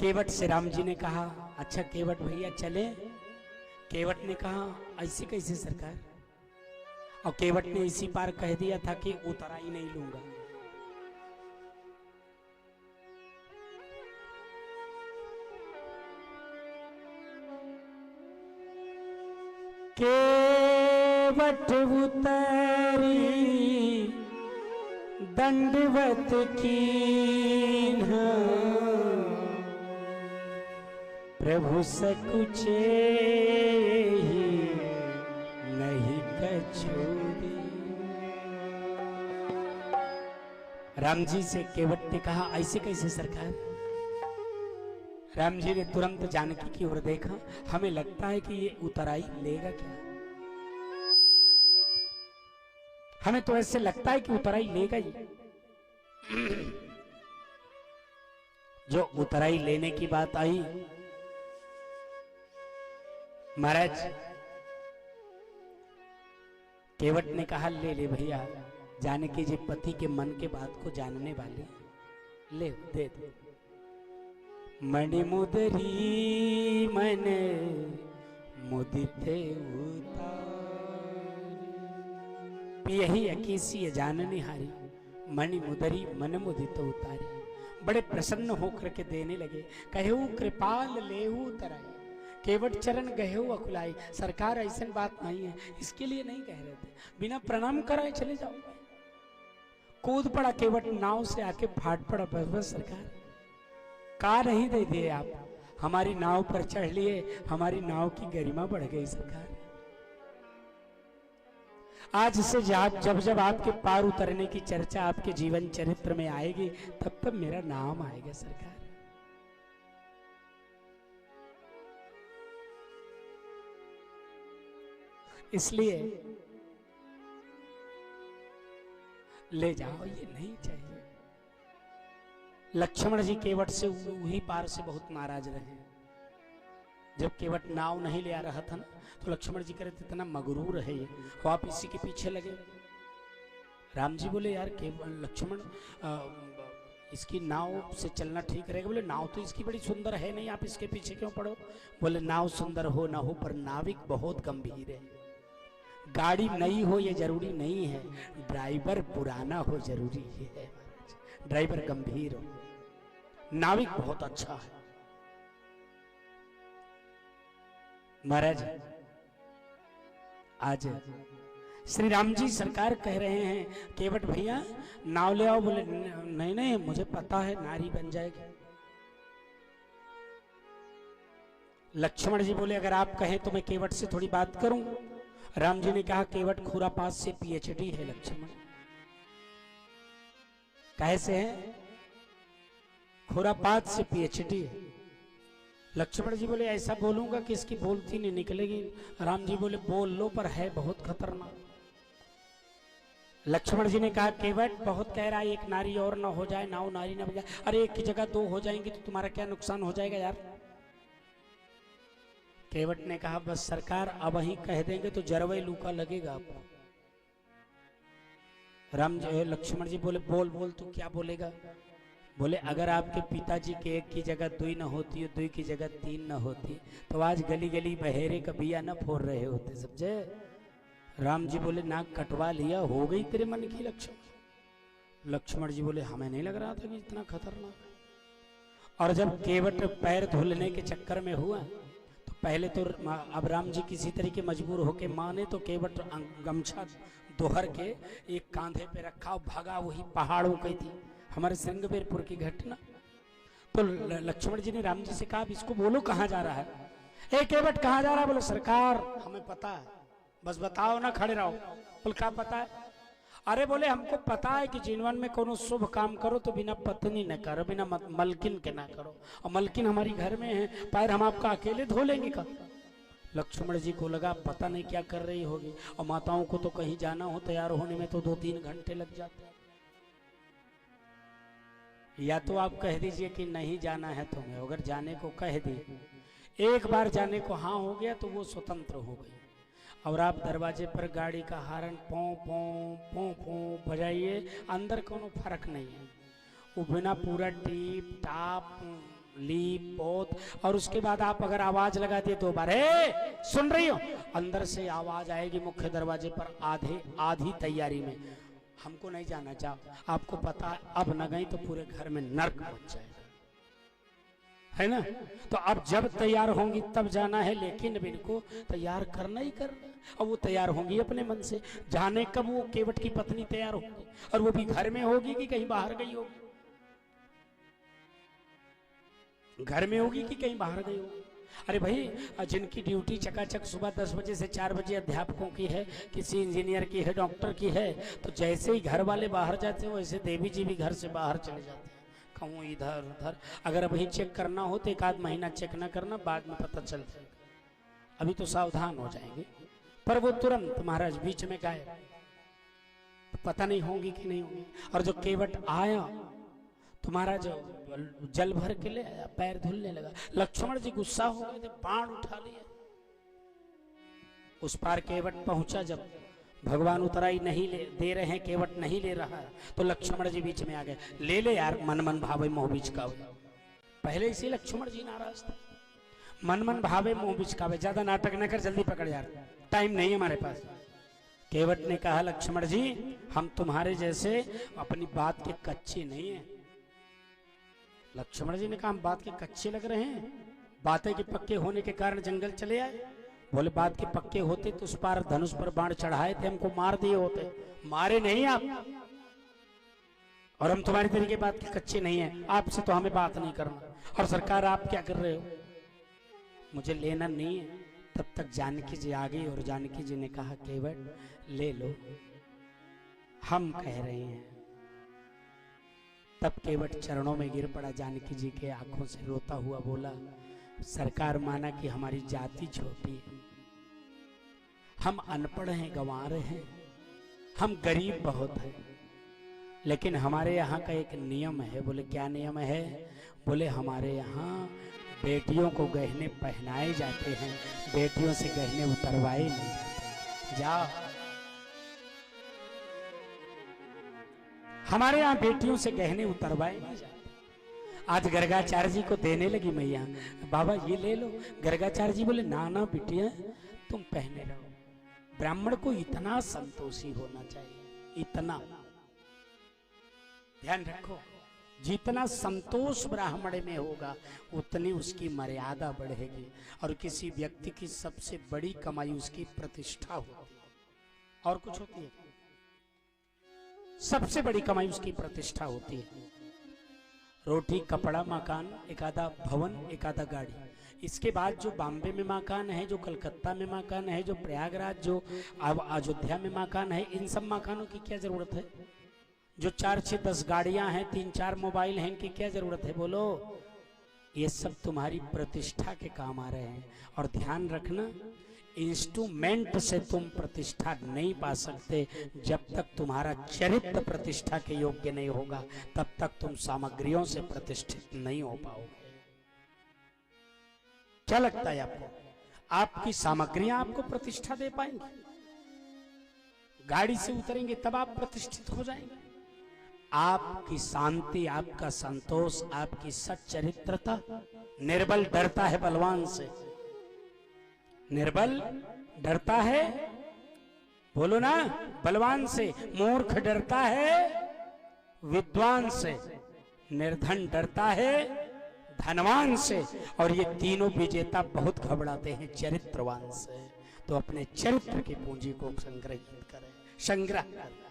केवट से राम जी ने कहा, अच्छा केवट भैया चले। केवट ने कहा, ऐसे कैसे सरकार? और केवट ने इसी पार कह दिया था कि उतराई नहीं लूंगा। केवट उतरी दंडवत कीन्ह, प्रभु सकुचे नहीं कछुरी। राम जी से केवट ने कहा, ऐसे कैसे सरकार? राम जी ने तुरंत जानकी की ओर देखा, हमें लगता है कि ये उतराई लेगा क्या? हमें तो ऐसे लगता है कि उतराई लेगा ही। जो उतराई लेने की बात आई, महाराज केवट ने कहा, ले ले भैया, जानकी जी पति के मन के बात को जानने वाले, ले दे दे। मणि मुदरी मन मुदिते उतारी, यही अकीसी जानने हारी, मणि मुदरी मन मुदित उतारी। बड़े प्रसन्न होकर के देने लगे, कहू कृपाल लेहू तराई, केवट चरण गहेऊ अकुलाई। सरकार ऐसी बात नहीं है, इसके लिए नहीं कह रहे थे, बिना प्रणाम कराए चले जाओ। कूद पड़ा केवट, नाव से आके फाट पड़ा। बस बस सरकार, का नहीं दे दिए आप, हमारी नाव पर चढ़ लिए, हमारी नाव की गरिमा बढ़ गई सरकार। आज से जब जब आपके पार उतरने की चर्चा आपके जीवन चरित्र में आएगी, तब तब मेरा नाम आएगा सरकार। इसलिए ले जाओ, ये नहीं चाहिए। लक्ष्मण जी केवट से वही पार से बहुत नाराज रहे। जब केवट नाव नहीं ले आ रहा था ना, तो लक्ष्मण जी कह रहे थे, इतना मगरूर है ये, तो आप इसी के पीछे लगे। राम जी बोले, यार लक्ष्मण, इसकी नाव से चलना ठीक रहेगा। बोले, नाव तो इसकी बड़ी सुंदर है नहीं, आप इसके पीछे क्यों पड़ो? बोले, नाव सुंदर हो ना हो, पर नाविक बहुत गंभीर है। गाड़ी नई हो ये जरूरी नहीं है, ड्राइवर पुराना हो जरूरी है। ड्राइवर गंभीर हो, नाविक बहुत अच्छा है। महाराज आज श्री राम जी सरकार कह रहे हैं, केवट भैया नाव ले आओ। बोले, नहीं नहीं, मुझे पता है नारी बन जाएगी। लक्ष्मण जी बोले, अगर आप कहें तो मैं केवट से थोड़ी बात करूं। राम जी ने कहा, केवट खुरापात से पीएचडी है लक्ष्मण। कैसे है? खुरापात से पीएचडी है। लक्ष्मण जी बोले, ऐसा बोलूंगा कि इसकी बोलती नहीं निकलेगी। राम जी बोले, बोल लो, पर है बहुत खतरनाक। लक्ष्मण जी ने कहा, केवट बहुत कह रहा है एक नारी और ना हो जाए, नाव नारी ना बन जाए। अरे एक की जगह दो हो जाएंगी तो तुम्हारा क्या नुकसान हो जाएगा यार? केवट ने कहा, बस सरकार अब वहीं कह देंगे तो जरवे लूका लगेगा आपको। लक्ष्मण जी बोले, बोल बोल, तू क्या बोलेगा? बोले, अगर आपके पिताजी के एक की जगह दुई न होती है, दुई की जगह तीन न होती, तो आज गली गली बहेरे का बिया न फोड़ रहे होते, समझे? राम जी बोले, नाक कटवा लिया, हो गई तेरे मन की लक्ष्मण। लक्ष्मण जी बोले, हमें नहीं लग रहा था कि इतना खतरनाक है। और जब केवट पैर धुलने के चक्कर में हुआ, तो पहले तो अब राम जी किसी तरीके मजबूर होके माने, तो केवट गमछा दोहर के एक कांधे पे रखा, भागा। वही पहाड़ों की थी हमारे श्रृंगवेरपुर की घटना। तो लक्ष्मण जी ने राम जी से कहा, इसको बोलो कहाँ जा रहा है? ए केवट कहाँ जा रहा है? बोले, सरकार हमें पता है, बस बताओ ना, खड़े रहो। बोले, क्या पता है? अरे बोले, हमको पता है कि जीवन में कोनो शुभ काम करो तो बिना पत्नी न करो, बिना मलकिन के ना करो, और मलकिन हमारी घर में है, पैर हम आपका अकेले धो लेंगे का? लक्ष्मण जी को लगा पता नहीं क्या कर रही होगी, और माताओं को तो कहीं जाना हो तैयार होने में तो 2-3 घंटे लग जाते हैं। या तो आप कह दीजिए कि नहीं जाना है तुम्हें, अगर जाने को कह दी, एक बार जाने को हाँ हो गया तो वो स्वतंत्र हो गई। और आप दरवाजे पर गाड़ी का हारन पों पों पों पों बजाइए, अंदर कोनो फर्क नहीं है। वो बिना पूरा टीप टाप लीप पोत, और उसके बाद आप अगर आवाज लगा दिए 2 बार, सुन रही हो, अंदर से आवाज आएगी मुख्य दरवाजे पर, आधी तैयारी में, हमको नहीं जाना, जाओ, आपको पता है अब न गई तो पूरे घर में नर्क मच जाएगा, है ना। तो अब जब तैयार होंगी तब जाना है, लेकिन अब इनको तैयार करना ही करना। अब वो तैयार होंगी अपने मन से, जाने कब वो केवट की पत्नी तैयार होगी, और वो भी घर में होगी कि कहीं बाहर गई होगी, घर में होगी कि कहीं बाहर गई होगी। अरे भाई, जिनकी ड्यूटी चकाचक सुबह 10 बजे से 4 बजे अध्यापकों की है, किसी इंजीनियर की है, डॉक्टर की है, तो जैसे ही घर वाले बाहर जाते हैं वैसे देवी जी भी घर से बाहर चले जाते हैं, कहूँ इधर उधर। अगर अभी चेक करना हो तो 1 आध महीना चेक ना करना, बाद में पता चल जाएगा, अभी तो सावधान हो जाएंगे। पर वो तुरंत महाराज बीच में गायब, पता नहीं होंगी कि नहीं होंगी। और जो केवट आया तो महाराज जल भर के ले आया, पैर धुलने लगा। लक्ष्मण जी गुस्सा हो गए थे, बाण उठा लिया। उस पार केवट पहुंचा, जब भगवान उतराई नहीं दे रहे हैं, केवट नहीं ले रहा है, तो लक्ष्मण जी बीच में आ गए, ले ले यार, मन मन भावे मोह बिचकावे। पहले इसी लक्ष्मण जी नाराज था, मन मन भावे मोह बिचकावे, ज्यादा नाटक न कर, जल्दी पकड़ यार, टाइम नहीं है हमारे पास। केवट ने कहा, लक्ष्मण जी हम तुम्हारे जैसे अपनी बात के कच्चे नहीं है। लक्ष्मण जी ने कहा, हम बात के कच्चे लग रहे हैं, बातें के पक्के होने के कारण जंगल चले आए। बोले, बात के पक्के होते तो उस पार धनुष पर बाण चढ़ाए थे, हमको मार दिए होते, मारे नहीं आप, और हम तुम्हारी तरीके बात के कच्चे नहीं हैं, आपसे तो हमें बात नहीं करना। और सरकार आप क्या कर रहे हो, मुझे लेना नहीं है। तब तक जानकी जी आ गई, और जानकी जी ने कहा, केवट ले लो, हम कह रहे हैं। तब केवट चरणों में गिर पड़ा, जानकी जी के आंखों से रोता हुआ बोला, सरकार माना कि हमारी जाति छोटी है, हम अनपढ़ हैं, गंवार हैं, हम गरीब बहुत हैं, लेकिन हमारे यहाँ का एक नियम है। बोले, क्या नियम है? बोले, हमारे यहाँ बेटियों को गहने पहनाए जाते हैं, बेटियों से गहने उतरवाए नहीं जाते। जाओ, हमारे यहाँ बेटियों से गहने उतरवाए नहीं जाते। आज गर्गाचार्य जी को देने लगी मैया, बाबा ये ले लो। गर्गाचार्य जी बोले, ना ना बिटिया, तुम पहने रहो। ब्राह्मण को इतना संतोषी होना चाहिए, इतना ध्यान रखो, जितना संतोष ब्राह्मण में होगा उतनी उसकी मर्यादा बढ़ेगी। और किसी व्यक्ति की सबसे बड़ी कमाई उसकी प्रतिष्ठा होती है, और कुछ होती है? सबसे बड़ी कमाई उसकी प्रतिष्ठा होती है। रोटी, कपड़ा, मकान, एक आधा भवन, एक आधा गाड़ी। इसके बाद जो बॉम्बे में मकान है, जो कलकत्ता में मकान है, जो प्रयागराज, जो अयोध्या में मकान है, इन सब मकानों की क्या जरूरत है? जो 4, 6, 10 गाड़ियां हैं, 3, 4 मोबाइल हैं, इनकी क्या जरूरत है? बोलो। ये सब तुम्हारी प्रतिष्ठा के काम आ रहे हैं। और ध्यान रखना, इंस्ट्रूमेंट से तुम प्रतिष्ठा नहीं पा सकते। जब तक तुम्हारा चरित्र प्रतिष्ठा के योग्य नहीं होगा, तब तक तुम सामग्रियों से प्रतिष्ठित नहीं हो पाओगे। क्या लगता है आपको? आपकी सामग्रियां आपको प्रतिष्ठा दे पाएंगी? गाड़ी से उतरेंगे तब आप प्रतिष्ठित हो जाएंगे। आपकी शांति, आपका संतोष, आपकी सच्चरित्रता। निर्बल डरता है बलवान से, निर्बल डरता है, बोलो ना, बलवान से। मूर्ख डरता है विद्वान से, निर्धन डरता है धनवान से, और ये तीनों विजेता बहुत घबराते हैं चरित्रवान से। तो अपने चरित्र की पूंजी को संग्रहित करें, संग्रह करें।